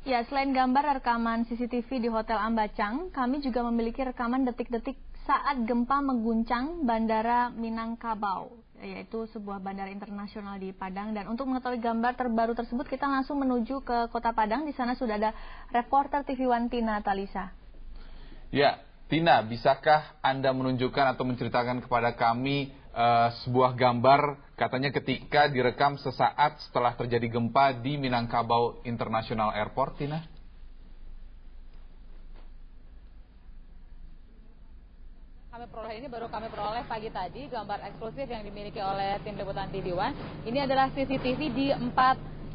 Ya, selain gambar rekaman CCTV di Hotel Ambacang, kami juga memiliki rekaman detik-detik saat gempa mengguncang Bandara Minangkabau, yaitu sebuah bandara internasional di Padang. Dan untuk mengetahui gambar terbaru tersebut, kita langsung menuju ke Kota Padang. Di sana sudah ada reporter TV One Tina Talisa. Ya, Tina, bisakah Anda menunjukkan atau menceritakan kepada kami sebuah gambar katanya ketika direkam sesaat setelah terjadi gempa di Minangkabau International Airport, Tina? Baru kami peroleh pagi tadi gambar eksklusif yang dimiliki oleh tim liputan TV One. Ini adalah CCTV di 4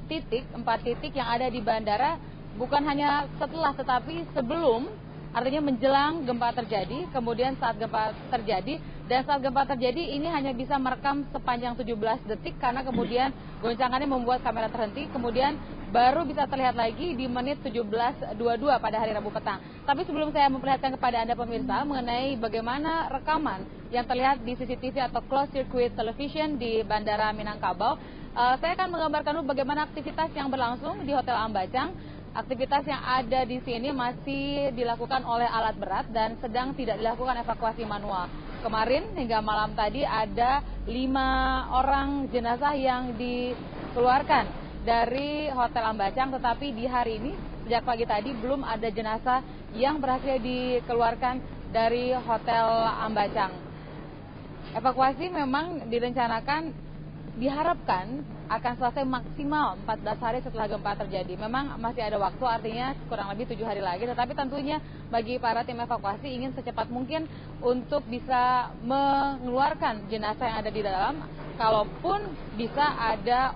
titik yang ada di bandara, bukan hanya setelah tetapi sebelum, artinya menjelang gempa terjadi, kemudian saat gempa terjadi, dan saat gempa terjadi ini hanya bisa merekam sepanjang 17 detik karena kemudian goncangannya membuat kamera terhenti, kemudian baru bisa terlihat lagi di menit 17.22 pada hari Rabu petang. Tapi sebelum saya memperlihatkan kepada Anda pemirsa mengenai bagaimana rekaman yang terlihat di CCTV atau closed circuit television di Bandara Minangkabau, saya akan menggambarkan dulu bagaimana aktivitas yang berlangsung di Hotel Ambacang. Aktivitas yang ada di sini masih dilakukan oleh alat berat dan sedang tidak dilakukan evakuasi manual. Kemarin hingga malam tadi ada 5 orang jenazah yang dikeluarkan dari Hotel Ambacang, tetapi di hari ini sejak pagi tadi belum ada jenazah yang berhasil dikeluarkan dari Hotel Ambacang. Evakuasi memang direncanakan, diharapkan akan selesai maksimal 14 hari setelah gempa terjadi. Memang masih ada waktu, artinya kurang lebih 7 hari lagi. Tetapi tentunya bagi para tim evakuasi ingin secepat mungkin untuk bisa mengeluarkan jenazah yang ada di dalam, kalaupun bisa ada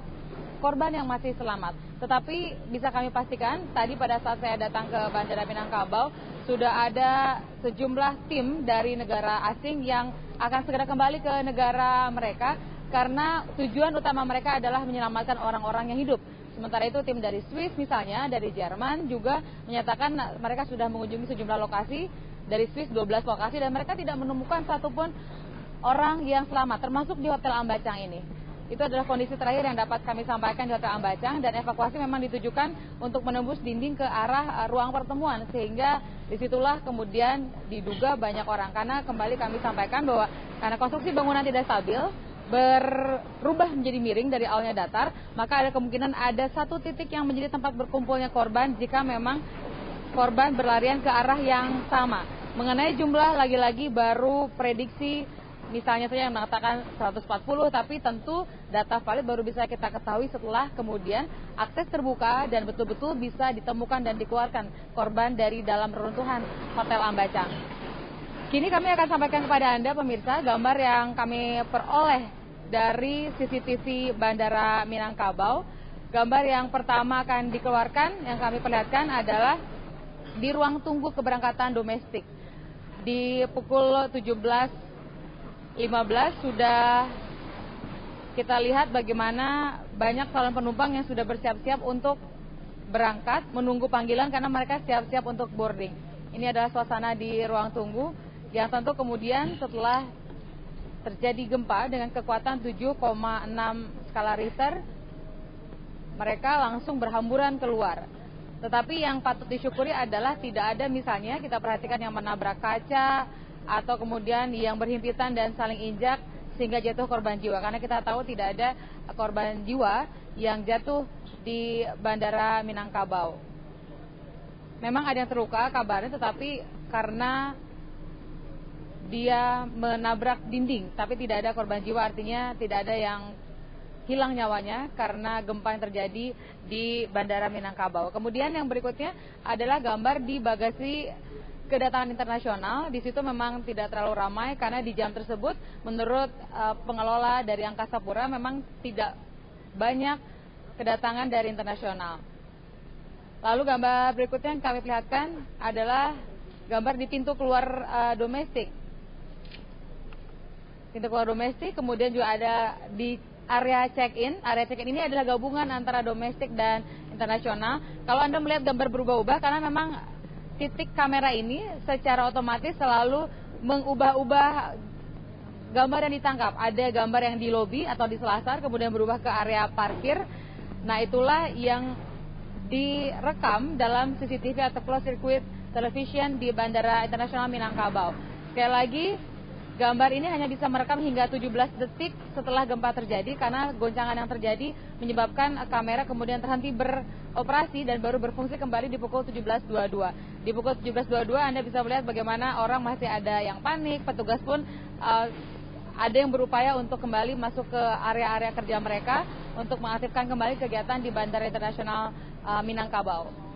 korban yang masih selamat. Tetapi bisa kami pastikan, tadi pada saat saya datang ke Bandara Minangkabau, sudah ada sejumlah tim dari negara asing yang akan segera kembali ke negara mereka, karena tujuan utama mereka adalah menyelamatkan orang-orang yang hidup. Sementara itu tim dari Swiss misalnya, dari Jerman juga menyatakan mereka sudah mengunjungi sejumlah lokasi, dari Swiss 12 lokasi, dan mereka tidak menemukan satupun orang yang selamat, termasuk di Hotel Ambacang ini. Itu adalah kondisi terakhir yang dapat kami sampaikan di Hotel Ambacang, dan evakuasi memang ditujukan untuk menembus dinding ke arah ruang pertemuan, sehingga disitulah kemudian diduga banyak orang. Karena kembali kami sampaikan bahwa karena konstruksi bangunan tidak stabil, berubah menjadi miring dari awalnya datar, maka ada kemungkinan ada satu titik yang menjadi tempat berkumpulnya korban jika memang korban berlarian ke arah yang sama. Mengenai jumlah, lagi-lagi baru prediksi, misalnya saja yang mengatakan 140, tapi tentu data valid baru bisa kita ketahui setelah kemudian akses terbuka dan betul-betul bisa ditemukan dan dikeluarkan korban dari dalam reruntuhan Hotel Ambacang. Kini kami akan sampaikan kepada Anda pemirsa gambar yang kami peroleh dari CCTV Bandara Minangkabau. Gambar yang pertama akan dikeluarkan, yang kami perlihatkan adalah di ruang tunggu keberangkatan domestik. Di pukul 17.15 sudah kita lihat bagaimana banyak calon penumpang yang sudah bersiap-siap untuk berangkat, menunggu panggilan karena mereka siap-siap untuk boarding. Ini adalah suasana di ruang tunggu yang tentu kemudian setelah terjadi gempa dengan kekuatan 7,6 skala Richter, mereka langsung berhamburan keluar. Tetapi yang patut disyukuri adalah tidak ada misalnya kita perhatikan yang menabrak kaca atau kemudian yang berhimpitan dan saling injak sehingga jatuh korban jiwa. Karena kita tahu tidak ada korban jiwa yang jatuh di Bandara Minangkabau. Memang ada yang terluka kabarnya, tetapi karena dia menabrak dinding, tapi tidak ada korban jiwa, artinya tidak ada yang hilang nyawanya karena gempa yang terjadi di Bandara Minangkabau. Kemudian yang berikutnya adalah gambar di bagasi kedatangan internasional. Di situ memang tidak terlalu ramai karena di jam tersebut menurut pengelola dari Angkasa Pura memang tidak banyak kedatangan dari internasional. Lalu gambar berikutnya yang kami perlihatkan adalah gambar di pintu keluar domestik. Pintu keluar domestik, kemudian juga ada di area check-in. Area check-in ini adalah gabungan antara domestik dan internasional. Kalau Anda melihat gambar berubah-ubah karena memang titik kamera ini secara otomatis selalu mengubah-ubah gambar yang ditangkap. Ada gambar yang di lobi atau di selasar, kemudian berubah ke area parkir. Nah, itulah yang direkam dalam CCTV atau closed circuit television di Bandara Internasional Minangkabau. Sekali lagi, gambar ini hanya bisa merekam hingga 17 detik setelah gempa terjadi karena goncangan yang terjadi menyebabkan kamera kemudian terhenti beroperasi dan baru berfungsi kembali di pukul 17.22. Di pukul 17.22 Anda bisa melihat bagaimana orang masih ada yang panik, petugas pun ada yang berupaya untuk kembali masuk ke area-area kerja mereka untuk mengaktifkan kembali kegiatan di Bandara Internasional Minangkabau.